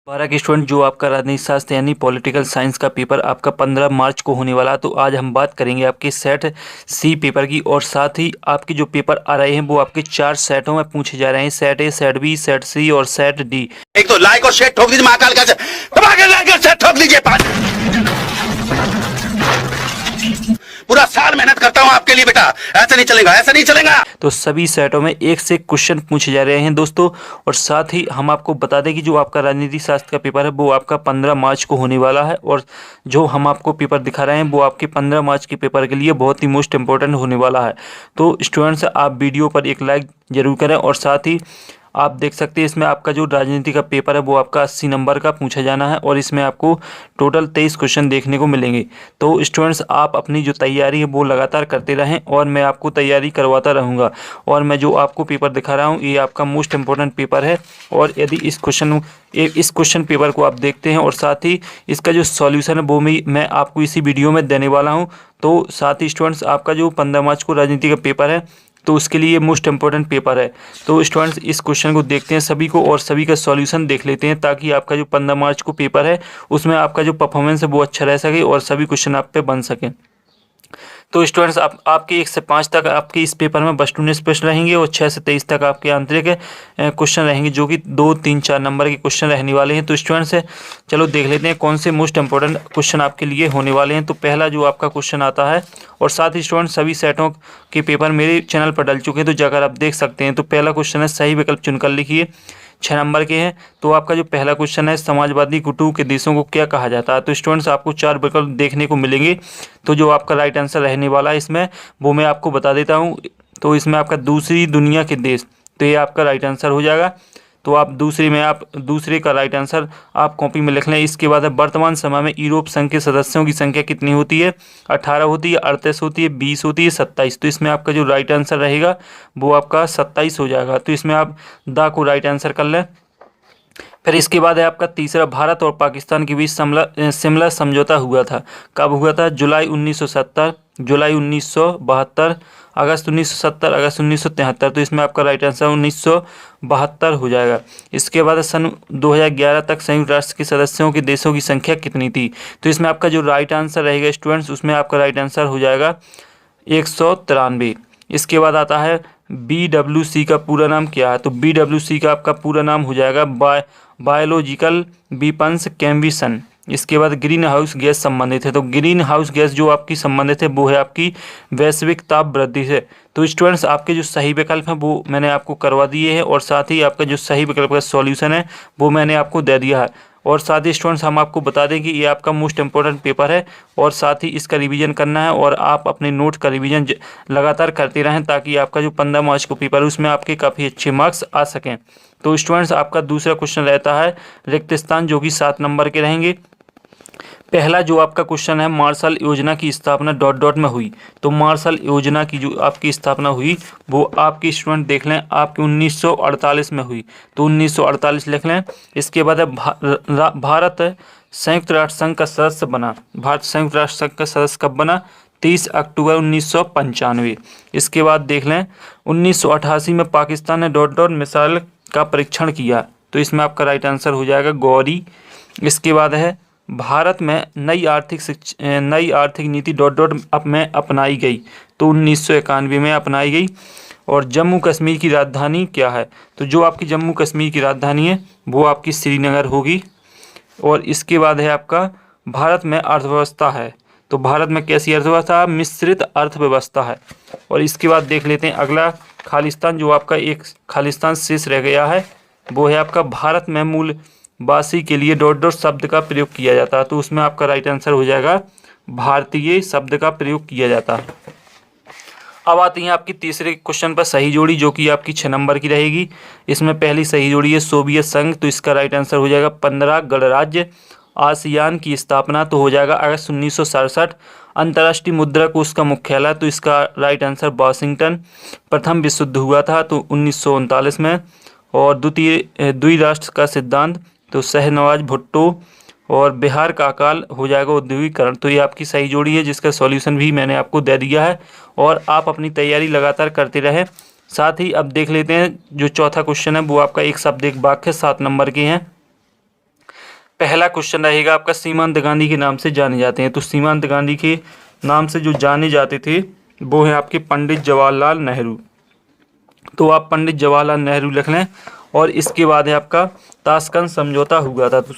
12 के स्टूडेंट जो आपका राजनीति शास्त्र यानी पॉलिटिकल साइंस का पेपर आपका 15 मार्च को होने वाला है। तो आज हम बात करेंगे आपके सेट सी पेपर की और साथ ही आपके जो पेपर आ रहे हैं वो आपके 4 सेटों में पूछे जा रहे हैं। Set A, set B, set C और सेट डी। एक तो लाइक और शेयर ठोक दीजिए, महाकाल का दबा के लाइक और शेयर ठोक दीजिए। पूरा साल मेहनत करता हूं आपके लिए बेटा, ऐसा नहीं चलेगा, ऐसा नहीं चलेगा। तो सभी सेटों में एक से क्वेश्चन पूछे जा रहे हैं दोस्तों। और साथ ही हम आपको बता दें कि जो आपका राजनीति शास्त्र का पेपर है वो आपका 15 मार्च को होने वाला है। और जो हम आपको पेपर दिखा रहे हैं वो आपके 15 मार्च के पेपर के लिए बहुत ही मोस्ट इंपॉर्टेंट होने वाला है। तो स्टूडेंट्स आप वीडियो पर एक लाइक जरूर करें। और साथ ही आप देख सकते हैं इसमें आपका जो राजनीति का पेपर है वो आपका 80 नंबर का पूछा जाना है और इसमें आपको टोटल 23 क्वेश्चन देखने को मिलेंगे। तो स्टूडेंट्स आप अपनी जो तैयारी है वो लगातार करते रहें और मैं आपको तैयारी करवाता रहूँगा। और मैं जो आपको पेपर दिखा रहा हूँ ये आपका मोस्ट इंपॉर्टेंट पेपर है। और यदि इस क्वेश्चन पेपर को आप देखते हैं और साथ ही इसका जो सॉल्यूशन है वो मैं आपको इसी वीडियो में देने वाला हूँ। तो साथ ही स्टूडेंट्स आपका जो 15 मार्च को राजनीति का पेपर है तो उसके लिए मोस्ट इंपॉर्टेंट पेपर है। तो स्टूडेंट्स इस क्वेश्चन को देखते हैं सभी को और सभी का सॉल्यूशन देख लेते हैं ताकि आपका जो 15 मार्च को पेपर है उसमें आपका जो परफॉर्मेंस है वो अच्छा रह सके और सभी क्वेश्चन आप पे बन सकें। तो स्टूडेंट्स आपके 1 से 5 तक आपके इस पेपर में बस 19 प्रश्न रहेंगे और 6 से 23 तक आपके आंतरिक क्वेश्चन रहेंगे जो कि 2, 3, 4 नंबर के क्वेश्चन रहने वाले हैं। तो स्टूडेंट्स चलो देख लेते हैं कौन से मोस्ट इंपॉर्टेंट क्वेश्चन आपके लिए होने वाले हैं। तो पहला जो आपका क्वेश्चन आता है और साथ ही स्टूडेंट्स सभी सेटों के पेपर मेरे चैनल पर डल चुके हैं तो जाकर आप देख सकते हैं। तो पहला क्वेश्चन है सही विकल्प चुनकर लिखिए, 6 नंबर के हैं। तो आपका जो पहला क्वेश्चन है समाजवादी गुटों के देशों को क्या कहा जाता है। तो स्टूडेंट्स आपको 4 विकल्प देखने को मिलेंगे। तो जो आपका राइट आंसर रहने वाला है इसमें वो मैं आपको बता देता हूँ। तो इसमें आपका दूसरी दुनिया के देश, तो ये आपका राइट आंसर हो जाएगा। तो आप दूसरे का राइट आंसर आप कॉपी में लिख लें। इसके बाद है वर्तमान समय में यूरोप संघ के सदस्यों की संख्या कितनी होती है। 18 होती है, 38 होती है, 20 होती है, 27। तो इसमें आपका जो राइट आंसर रहेगा वो आपका 27 हो जाएगा। तो इसमें आप दा को राइट आंसर कर लें। फिर इसके बाद है आपका तीसरा, भारत और पाकिस्तान के बीच शिमला समझौता हुआ था। कब हुआ था। जुलाई 1970, जुलाई 1972, अगस्त 1970, अगस्त 1973। तो इसमें आपका राइट आंसर 1972 हो जाएगा। इसके बाद सन 2011 तक संयुक्त राष्ट्र के सदस्यों के देशों की संख्या कितनी थी। तो इसमें आपका जो राइट आंसर रहेगा स्टूडेंट्स उसमें आपका राइट आंसर हो जाएगा 193। इसके बाद आता है BWC का पूरा नाम क्या है। तो BWC का आपका पूरा नाम हो जाएगा बायोलॉजिकल वेपन्स कमीशन। इसके बाद ग्रीन हाउस गैस संबंधित है। तो ग्रीन हाउस गैस जो आपकी संबंधित है वो है आपकी वैश्विक ताप वृद्धि से। तो स्टूडेंट्स आपके जो सही विकल्प हैं वो मैंने आपको करवा दिए हैं और साथ ही आपका जो सही विकल्प का सॉल्यूशन है वो मैंने आपको दे दिया है। और साथ ही स्टूडेंट्स हम आपको बता दें कि ये आपका मोस्ट इंपॉर्टेंट पेपर है और साथ ही इसका रिवीजन करना है और आप अपने नोट का रिवीजन लगातार करते रहें ताकि आपका जो 15 मार्च को पेपर है उसमें आपके काफ़ी अच्छे मार्क्स आ सकें। तो स्टूडेंट्स आपका दूसरा क्वेश्चन रहता है रिक्त स्थान जो कि 7 नंबर के रहेंगे। पहला जो आपका क्वेश्चन है मार्शल योजना की स्थापना ... में हुई। तो मार्शल योजना की जो आपकी स्थापना हुई वो आपके स्टूडेंट देख लें आपके 1948 में हुई। तो 1948 लिख लें। इसके बाद है भारत संयुक्त राष्ट्र संघ का सदस्य बना। भारत संयुक्त राष्ट्र संघ का सदस्य कब बना। 30 अक्टूबर 1995। इसके बाद देख लें 1988 में पाकिस्तान ने ... मिसाइल का परीक्षण किया। तो इसमें आपका राइट आंसर हो जाएगा गौरी। इसके बाद है भारत में नई आर्थिक नीति ... अब में अपनाई गई। तो 1991 में अपनाई गई। और जम्मू कश्मीर की राजधानी क्या है। तो जो आपकी जम्मू कश्मीर की राजधानी है वो आपकी श्रीनगर होगी। और इसके बाद है आपका भारत में अर्थव्यवस्था है। तो भारत में कैसी अर्थव्यवस्था, मिश्रित अर्थव्यवस्था है। और इसके बाद देख लेते हैं अगला खालिस्तान, जो आपका एक खालिस्तान शेष रह गया है वो है आपका भारत में मूल वासी के लिए ... शब्द का प्रयोग किया जाता है। तो उसमें आपका राइट आंसर हो जाएगा भारतीय शब्द का प्रयोग किया जाता है। अब आती है आपकी तीसरे क्वेश्चन पर सही जोड़ी जो कि आपकी 6 नंबर की रहेगी। इसमें पहली सही जोड़ी है सोवियत संघ। तो इसका राइट आंसर हो जाएगा 15 गणराज्य। आसियान की स्थापना तो हो जाएगा अगस्त 1967। अंतर्राष्ट्रीय मुद्रा कोष का मुख्यालय, तो इसका राइट आंसर वाशिंगटन। प्रथम विश्व युद्ध हुआ था तो 1939 में। और द्विराष्ट्र का सिद्धांत तो शहनवाज भुट्टो। और बिहार का अकाल हो जाएगा औद्योगिकरण। तो ये आपकी सही जोड़ी है जिसका सॉल्यूशन भी मैंने आपको दे दिया है और आप अपनी तैयारी लगातार करते रहें। साथ ही अब देख लेते हैं जो चौथा क्वेश्चन है वो आपका एक शब्द एक वाक्य 7 नंबर के हैं। पहला क्वेश्चन रहेगा आपका, सीमांत गांधी के नाम से जाने जाते हैं। तो सीमांत गांधी के नाम से जो जाने जाते थे वो है आपके पंडित जवाहरलाल नेहरू। तो आप पंडित जवाहरलाल नेहरू लिख लें। और इसके बाद है आपका ताशकंद समझौता हुआ था। तो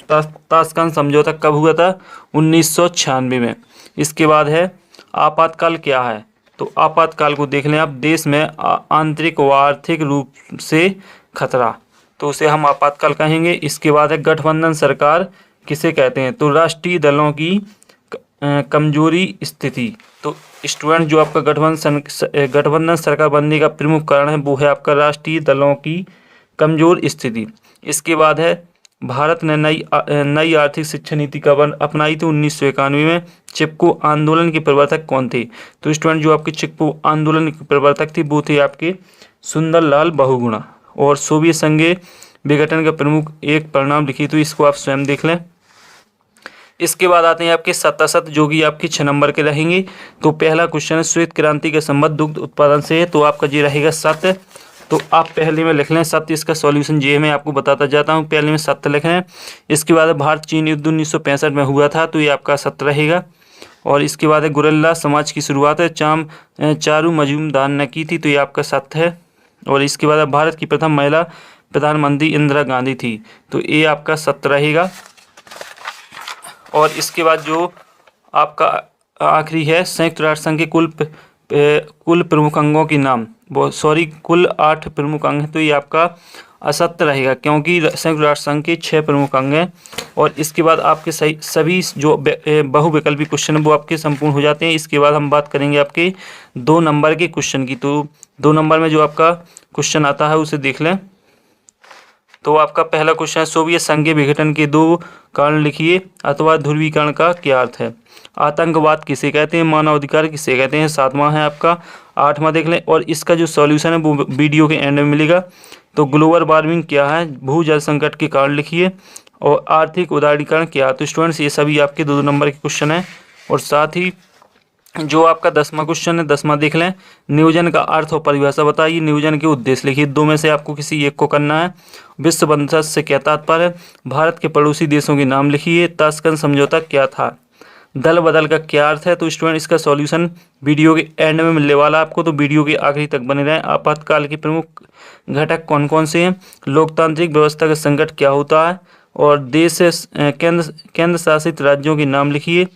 ताशकंद समझौता कब हुआ था? 1996 में। इसके बाद है आपातकाल क्या है? तो आपातकाल को देख लें आप, देश में आंतरिक व आर्थिक रूप से खतरा, तो उसे हम आपातकाल कहेंगे। इसके बाद है गठबंधन सरकार किसे कहते हैं? तो राष्ट्रीय दलों की कमजोरी स्थिति। तो स्टूडेंट जो आपका गठबंधन सरकार बनने का प्रमुख कारण है वो है आपका राष्ट्रीय दलों की कमजोर स्थिति। इसके बाद है भारत ने नई आर्थिक शिक्षा नीति कब अपनाई थी? 1991 में। चिपको आंदोलन के प्रवर्तक कौन थे? तो स्टूडेंट जो आपके चिपको आंदोलन के प्रवर्तक थे वो थे आपके सुंदरलाल बहुगुणा। और सोवियत संघ विघटन का प्रमुख एक परिणाम लिखी, तो इसको आप स्वयं देख लें। इसके बाद आते हैं आपके सत्तासत, जो कि आपके 6 नंबर के रहेंगे। तो पहला क्वेश्चन है श्वेत क्रांति का संबंध दुग्ध उत्पादन से है, तो आपका ये रहेगा सत्य। तो आप पहले में लिख लें सत्य, इसका सॉल्यूशन ये मैं आपको बताता जाता हूँ। पहले में सत्य लिख लें। इसके बाद भारत चीन युद्ध 1965 में हुआ था, तो ये आपका सत्य रहेगा। और इसके बाद है गुरिल्ला समाज की शुरुआत है चारू मजूमदार ने की थी, तो ये आपका सत्य है। और इसके बाद भारत की प्रथम महिला प्रधानमंत्री इंदिरा गांधी थी, तो ये आपका सत्य रहेगा। और इसके बाद जो आपका आखिरी है संयुक्त राष्ट्र संघ के कुल प्रमुख अंगों के नाम, कुल 8 प्रमुख अंग हैं, तो ये आपका असत्य रहेगा क्योंकि संयुक्त राष्ट्र संघ के 6 प्रमुख अंग हैं। और इसके बाद आपके सभी जो बहुविकल्पी क्वेश्चन वो आपके संपूर्ण हो जाते हैं। इसके बाद हम बात करेंगे आपके 2 नंबर के क्वेश्चन की। तो 2 नंबर में जो आपका क्वेश्चन आता है उसे देख लें। तो आपका पहला क्वेश्चन है सोवियत संघ के विघटन के 2 कारण लिखिए अथवा ध्रुवीकरण का क्या अर्थ है? आतंकवाद किसे कहते हैं? मानवाधिकार किसे कहते हैं? 7वां है आपका। 8वां देख लें। और इसका जो सॉल्यूशन है वो वीडियो के एंड में मिलेगा। तो ग्लोबल वार्मिंग क्या है? भूजल संकट के कारण लिखिए। और आर्थिक उदारीकरण क्या है? तो स्टूडेंट्स ये सभी आपके 2 नंबर के क्वेश्चन हैं। और साथ ही जो आपका 10वां क्वेश्चन है, 10वां देख लें। नियोजन का अर्थ और परिभाषा बताइए। नियोजन के उद्देश्य लिखिए। 2 में से आपको किसी एक को करना है। विश्व बंधन से क्या तात्पर्य है? भारत के पड़ोसी देशों के नाम लिखिए। ताशकंद समझौता क्या था? दल बदल का क्या अर्थ है? तो स्टूडेंट इसका सॉल्यूशन वीडियो के एंड में मिलने वाला है आपको, तो वीडियो के आखिरी तक बने रहें। आपातकाल के प्रमुख घटक कौन कौन से हैं? लोकतांत्रिक व्यवस्था का संकट क्या होता है? और देश केंद्र शासित राज्यों के नाम लिखिए।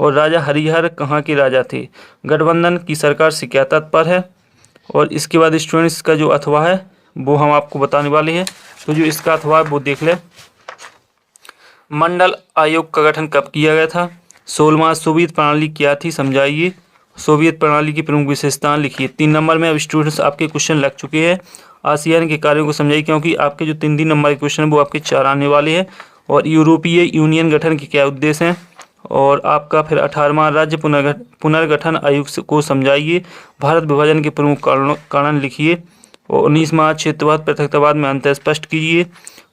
और राजा हरिहर कहाँ के राजा थे? गठबंधन की सरकार से क्या तात्पर्य है? और इसके बाद स्टूडेंट्स का जो अथवा है वो हम आपको बताने वाले हैं। तो जो इसका अथवा है वो देख लें। मंडल आयोग का गठन कब किया गया था? 16वां। सोवियत प्रणाली क्या थी? समझाइए। सोवियत प्रणाली की प्रमुख विशेषताएं लिखिए। 3 नंबर में अब स्टूडेंट्स आपके क्वेश्चन लग चुके हैं। आसियान के कार्यों को समझाइए, क्योंकि आपके जो 3 नंबर के क्वेश्चन है वो आपके 4 आने वाले हैं। और यूरोपीय यूनियन गठन के क्या उद्देश्य हैं? और आपका फिर 18वां राज्य पुनर्गठन आयोग को समझाइए। भारत विभाजन के प्रमुख कारण लिखिए। और 19वां क्षेत्रवाद पृथकतावाद में अंतर स्पष्ट कीजिए।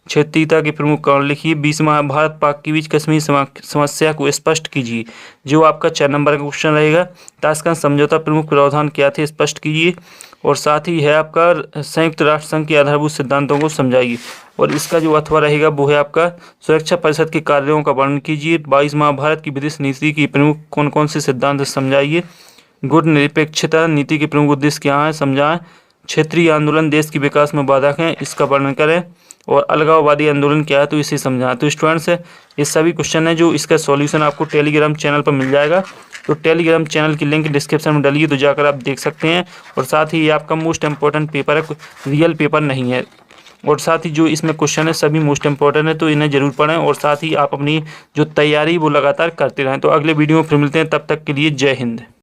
क्षेत्रीयता के प्रमुख कारण लिखिए। 20वां भारत पाक के बीच कश्मीर समस्या को स्पष्ट कीजिए, जो आपका 4 नंबर का क्वेश्चन रहेगा। ताशकंद समझौता प्रमुख प्रावधान क्या थे? स्पष्ट कीजिए। और साथ ही है आपका संयुक्त राष्ट्र संघ के आधारभूत सिद्धांतों को समझाइए। और इसका जो अथवा रहेगा वो है आपका सुरक्षा परिषद के कार्यों का वर्णन कीजिए। 22वां भारत की विदेश नीति की प्रमुख कौन कौन से सिद्धांत समझाइए। गुट निरपेक्षता नीति के प्रमुख उद्देश्य क्या है? समझाएं। क्षेत्रीय आंदोलन देश के विकास में बाधक हैं, इसका वर्णन करें। और अलगाववादी आंदोलन क्या है? तो इसे समझाएं। तो स्टूडेंट्स ये सभी क्वेश्चन है जो इसका सॉल्यूशन आपको टेलीग्राम चैनल पर मिल जाएगा। तो टेलीग्राम चैनल की लिंक डिस्क्रिप्शन में डालिए, तो जाकर आप देख सकते हैं। और साथ ही ये आपका मोस्ट इंपॉर्टेंट पेपर है, रियल पेपर नहीं है। और साथ ही जो इसमें क्वेश्चन है सभी मोस्ट इंपॉर्टेंट है, तो इन्हें जरूर पढ़ें। और साथ ही आप अपनी जो तैयारी वो लगातार करते रहें। तो अगले वीडियो में फिर मिलते हैं, तब तक के लिए जय हिंद।